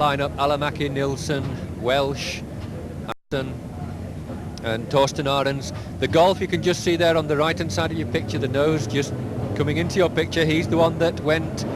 Lineup: Alamaki, Nilsson, Welch, and Torsten Arends. The Golf you can just see there on the right hand side of your picture, the nose just coming into your picture. He's the one that went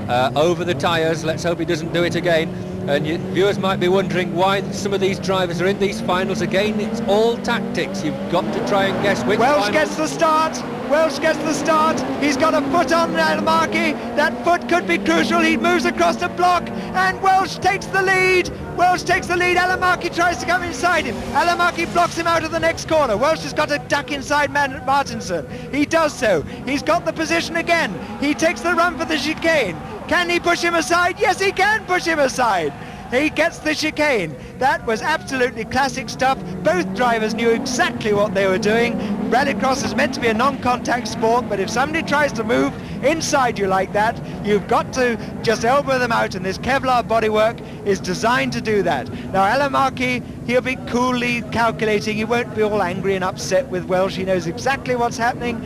over the tyres. Let's hope he doesn't do it again. And viewers might be wondering why some of these drivers are in these finals again. It's all tactics. You've got to try and guess which Welch gets the start. Welch gets the start. He's got a foot on Alamaki. That foot could be crucial. He moves across the block and Welch takes the lead. Welch takes the lead. Alamaki tries to come inside him. Alamaki blocks him out of the next corner. Welch has got to duck inside Martinsen. He does so. He's got the position again. He takes the run for the chicane. Can he push him aside? Yes, he can push him aside. He gets the chicane. That was absolutely classic stuff. Both drivers knew exactly what they were doing. Rallycross is meant to be a non-contact sport, but if somebody tries to move inside you like that, you've got to just elbow them out, and this Kevlar bodywork is designed to do that. Now Alamaki, he'll be coolly calculating. He won't be all angry and upset with Welch. He knows exactly what's happening.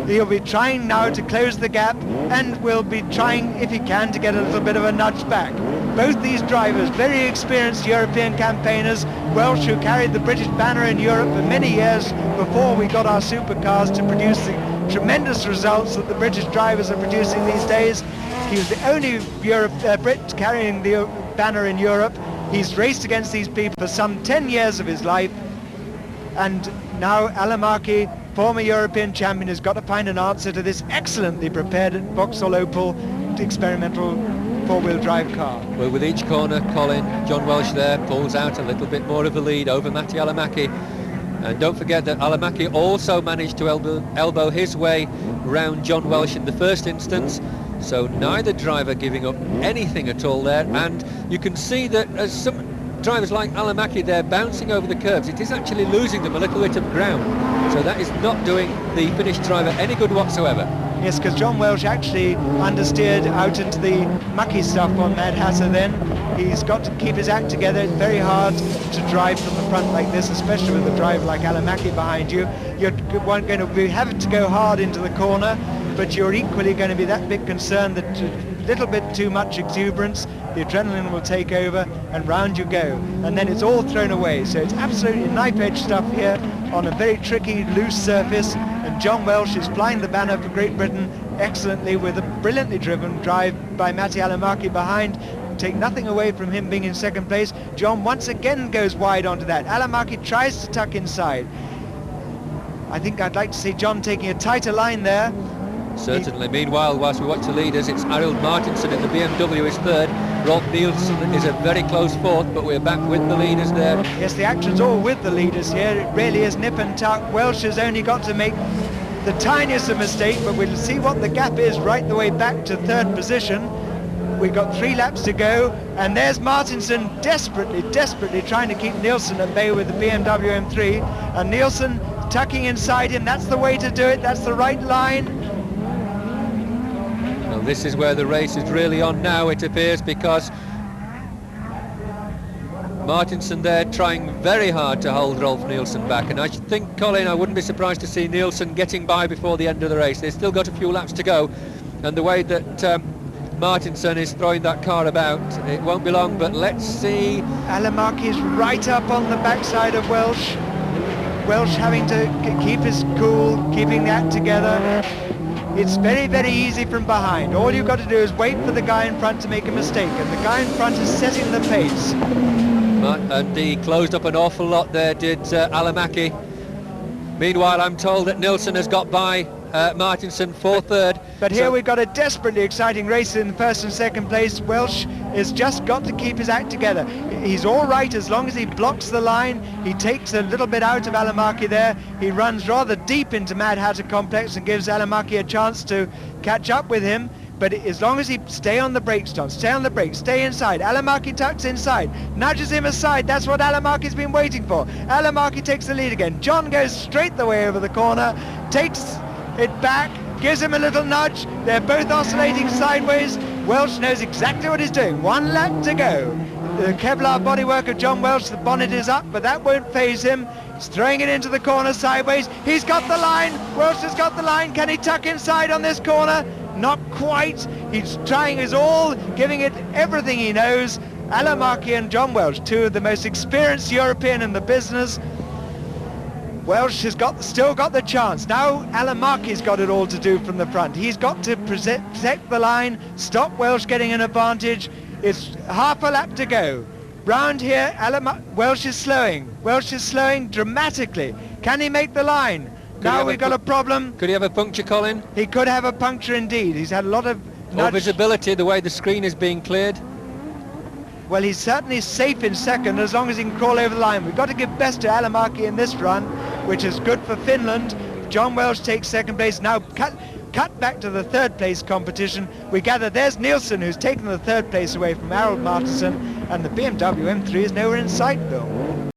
He'll be trying now to close the gap, and will be trying, if he can, to get a little bit of a nudge back. Both these drivers, very experienced European campaigners. Welch, who carried the British banner in Europe for many years before we got our supercars to produce the tremendous results that the British drivers are producing these days. He was the only Brit carrying the banner in Europe. He's raced against these people for some 10 years of his life, and now Alamaki, former European champion, has got to find an answer to this excellently prepared Vauxhall Opel experimental four-wheel drive car. Well, with each corner, Colin, John Welch there pulls out a little bit more of a lead over Matti Alamaki. And don't forget that Alamaki also managed to elbow his way round John Welch in the first instance. So neither driver giving up anything at all there. And you can see that as some drivers like Alamaki, they're bouncing over the curbs. It is actually losing them a little bit of ground. So that is not doing the Finnish driver any good whatsoever. Yes, because John Welch actually understeered out into the mucky stuff on Mad Hatter then. He's got to keep his act together. It's very hard to drive from the front like this, especially with a driver like Alamaki behind you. You're going to have to go hard into the corner, but you're equally going to be that bit concerned that a little bit too much exuberance, the adrenaline will take over and round you go. And then it's all thrown away. So it's absolutely knife-edge stuff here on a very tricky, loose surface. And John Welch is flying the banner for Great Britain excellently with a brilliantly driven drive by Matti Alamaki behind. Take nothing away from him being in second place. John once again goes wide onto that. Alamaki tries to tuck inside. I think I'd like to see John taking a tighter line there. Certainly. Meanwhile, whilst we watch the leaders, it's Arild Martinsen in the BMW is third. Rolf Nilsson is a very close fourth, but we're back with the leaders there. Yes, the action's all with the leaders here. It really is nip and tuck. Welch has only got to make the tiniest of mistake, but we'll see what the gap is right the way back to third position. We've got 3 laps to go, and there's Martinsen desperately trying to keep Nilsson at bay with the BMW M3, and Nilsson tucking inside him. That's the way to do it. That's the right line. Well, this is where the race is really on now, it appears, because Martinsen there trying very hard to hold Rolf Nilsson back, and I think, Colin, I wouldn't be surprised to see Nilsson getting by before the end of the race. They've still got a few laps to go, and the way that Martinsen is throwing that car about, it won't be long, but let's see. Alamaki's right up on the backside of Welch. Welch having to keep his cool, keeping that together. It's very easy from behind. All you've got to do is wait for the guy in front to make a mistake, and the guy in front is setting the pace. And he closed up an awful lot there, did Alamaki. Meanwhile, I'm told that Nilsson has got by Martinsen for third. But here we've got a desperately exciting race in first and second place. Welch has just got to keep his act together. He's all right as long as he blocks the line. He takes a little bit out of Alamaki there. He runs rather deep into Mad Hatter Complex and gives Alamaki a chance to catch up with him. But as long as he stay on the brakes, Tom, stay on the brakes, stay inside. Alamaki tucks inside, nudges him aside. That's what Alamaki's been waiting for. Alamaki takes the lead again. John goes straight the way over the corner, takes it back, gives him a little nudge. They're both oscillating sideways. Welch knows exactly what he's doing. 1 lap to go. The Kevlar bodywork of John Welch, the bonnet is up, but that won't faze him. He's throwing it into the corner sideways. He's got the line. Welch has got the line. Can he tuck inside on this corner? Not quite. He's trying his all, giving it everything he knows. Alamaki and John Welch, two of the most experienced European in the business. Welch has still got the chance. Now Alamaki's got it all to do from the front. He's got to protect the line, stop Welch getting an advantage. It's half a lap to go. Round here, Welch is slowing. Welch is slowing dramatically. Can he make the line? Now we've got a problem. Could he have a puncture, Colin? He could have a puncture indeed. He's had a lot of More visibility the way the screen is being cleared. Well, he's certainly safe in second as long as he can crawl over the line. We've got to give best to Alamaki in this run, which is good for Finland. John Welch takes second place. Now cut back to the third place competition. We gather there's Nilsson, who's taken the third place away from Arild Martinsen, and the BMW M3 is nowhere in sight, Bill.